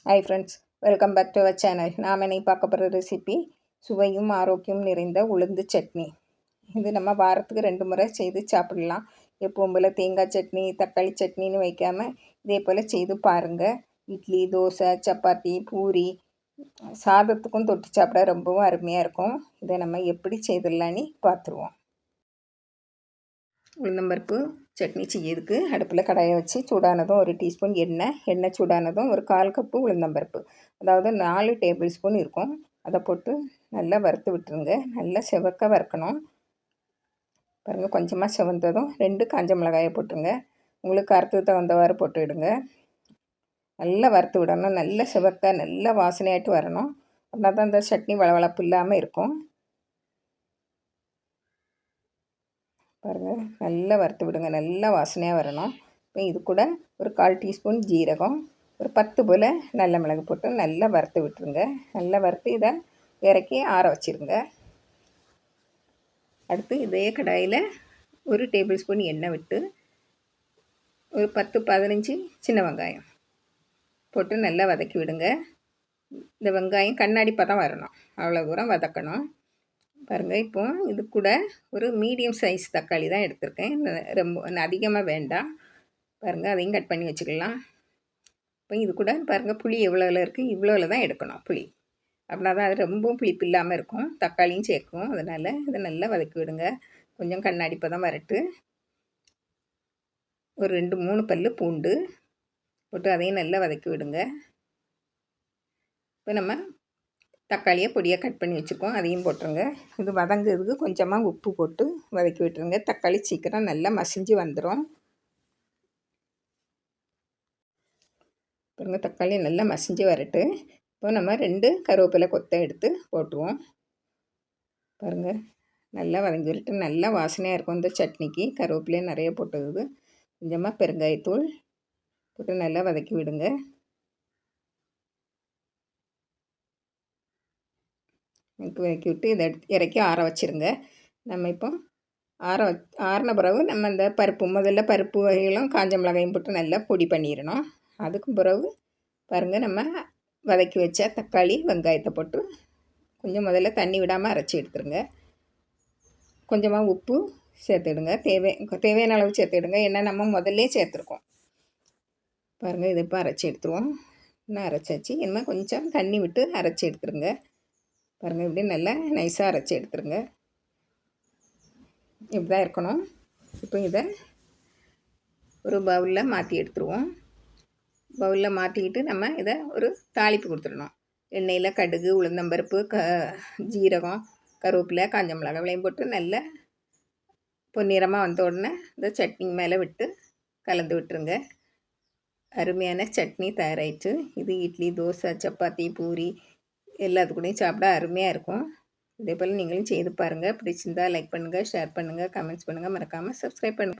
Hi friends, welcome back to our channel. நாம் இன்னைக்கு பார்க்க போகிற ரெசிபி சுவையும் ஆரோக்கியம் நிறைந்த உளுந்து சட்னி. இது நம்ம வாரத்துக்கு 2 முறை செய்து சாப்பிடலாம். எப்பவும் போல் தேங்காய் சட்னி, தக்காளி சட்னின்னு வைக்காமல் இதே போல் செய்து பாருங்கள். இட்லி, தோசை, சப்பாத்தி, பூரி, சாதத்துக்கும் தொட்டு சாப்பிட ரொம்பவும் அருமையாக இருக்கும். இதை நம்ம எப்படி செய்திடலான்னு பார்த்துருவோம். உளுந்தம்பருப்பு சட்னி செய்யறதுக்கு அடுப்பில் கடாயை வச்சு சூடானதும் 1 டீஸ்பூன் எண்ணெய் சூடானதும் ஒரு 1/4 கப்பு உளுந்தம்பருப்பு, அதாவது 4 டேபிள் ஸ்பூன் இருக்கும், அதை போட்டு நல்லா வறுத்து விட்டுருங்க. நல்லா செவக்க வறுக்கணும். பாருங்கள், கொஞ்சமாக செவந்ததும் 2 காஞ்ச மிளகாயை போட்டுருங்க. உங்களுக்கு காரத்துக்கு தகுந்தவாறு போட்டுவிடுங்க. நல்லா வறுத்து விடணும். நல்லா செவக்க நல்லா வாசனையாட்டு வரணும். அப்படின்னா தான் இந்த சட்னி வளவளப்பு இல்லாமல் இருக்கும். பாருங்கள், நல்லா வறுத்து விடுங்க. நல்லா வாசனையாக வரணும். இப்போ இது கூட ஒரு 1/4 டீஸ்பூன் ஜீரகம், ஒரு 10 போல் நல்ல மிளகு போட்டு நல்லா வறுத்து விட்டுருங்க. நல்லா வறுத்து இதை இறக்கி ஆற வச்சுருங்க. அடுத்து இதே கடாயில் 1 டேபிள் ஸ்பூன் எண்ணெய் விட்டு ஒரு 10-15 சின்ன வெங்காயம் போட்டு நல்லா வதக்கி விடுங்க. இந்த வெங்காயம் கண்ணாடி பதம் வரணும், அவ்வளோ தூரம் வதக்கணும். பாருங்கள், இப்போ இது கூட ஒரு மீடியம் சைஸ் தக்காளி தான் எடுத்திருக்கேன். ரொம்ப அதிகமாக வேண்டாம். பாருங்கள், அதையும் கட் பண்ணி வச்சுக்கலாம். இப்போ இது கூட பாருங்கள், புளி எவ்வளோவில் இருக்குது, இவ்வளோவில் தான் எடுக்கணும் புளி. அப்படின்னா தான் அது ரொம்பவும் புளிப்பு இல்லாமல் இருக்கும். தக்காளியும் சேர்க்கும். அதனால் இதை நல்லா வதக்கி விடுங்க. கொஞ்சம் கண்ணாடி பதம் வரட்டு. ஒரு 2-3 பல் பூண்டு போட்டு அதையும் நல்லா வதக்கி விடுங்க. இப்போ நம்ம தக்காளியை பொடியாக கட் பண்ணி வச்சுருக்கோம், அதையும் போட்டுருங்க. இது வதங்குறதுக்கு கொஞ்சமாக உப்பு போட்டு வதக்கி விட்டுருங்க. தக்காளி சீக்கிரம் நல்லா மசிஞ்சு வந்துடும். பாருங்க, தக்காளி நல்லா மசிஞ்சு வரட்டு. இப்போ நம்ம 2 கருவேப்பிலை கொத்தை எடுத்து போட்டுருவோம். பாருங்கள், நல்லா வதங்கி வரட்டு. நல்லா வாசனையாக இருக்கும் இந்த சட்னிக்கு. கருவேப்பிலையும் நிறைய போட்டுக்குது. கொஞ்சமாக பெருங்காயத்தூள் போட்டு நல்லா வதக்கி விடுங்க. வதக்கி விட்டு இதை இறக்கி ஆற வச்சுருங்க. நம்ம இப்போ ஆறின பிறகு நம்ம இந்த முதல்ல பருப்பு வகைகளும் காஞ்ச மிளகாயும் போட்டு நல்லா பொடி பண்ணிடணும். அதுக்கும் பிறகு பாருங்கள், நம்ம வதக்கி வச்ச தக்காளி வெங்காயத்தை போட்டு கொஞ்சம் முதல்ல தண்ணி விடாமல் அரைச்சி எடுத்துருங்க. கொஞ்சமாக உப்பு சேர்த்துடுங்க. தேவையான அளவு சேர்த்துடுங்க. ஏன்னா நம்ம முதல்ல சேர்த்துருக்கோம். பாருங்கள், இதை இப்போ அரைச்சி எடுத்துருவோம். இன்னும் அரைச்சாச்சு. இனிமேல் கொஞ்சம் தண்ணி விட்டு அரைச்சி எடுத்துருங்க. பாருங்கள், இப்படி நல்லா நைஸாக அரைச்சி எடுத்துருங்க. இப்படி தான் இருக்கணும். இப்போ இதை ஒரு பவுலில் மாற்றி எடுத்துருவோம். பவுலில் மாற்றிக்கிட்டு நம்ம இதை ஒரு தாளிப்பு கொடுத்துடணும். எண்ணெயில் கடுகு, உளுந்தம்பருப்பு, ஜீரகம், கருவேப்பிலை, காஞ்ச மிளகாய் போட்டு நல்லா பொன்னிறமாக வந்த உடனே இந்த சட்னி மேலே விட்டு கலந்து விட்டுருங்க. அருமையான சட்னி தயாராகிடுச்சு. இது இட்லி, தோசை, சப்பாத்தி, பூரி எல்லாத்துக்கூடையும் சாப்பிட அருமையாக இருக்கும். இதே போல் நீங்களும் செய்து பாருங்கள். பிடிச்சிருந்தால் லைக் பண்ணுங்கள், ஷேர் பண்ணுங்கள், கமெண்ட்ஸ் பண்ணுங்கள். மறக்காமல் சப்ஸ்கிரைப் பண்ணுங்கள்.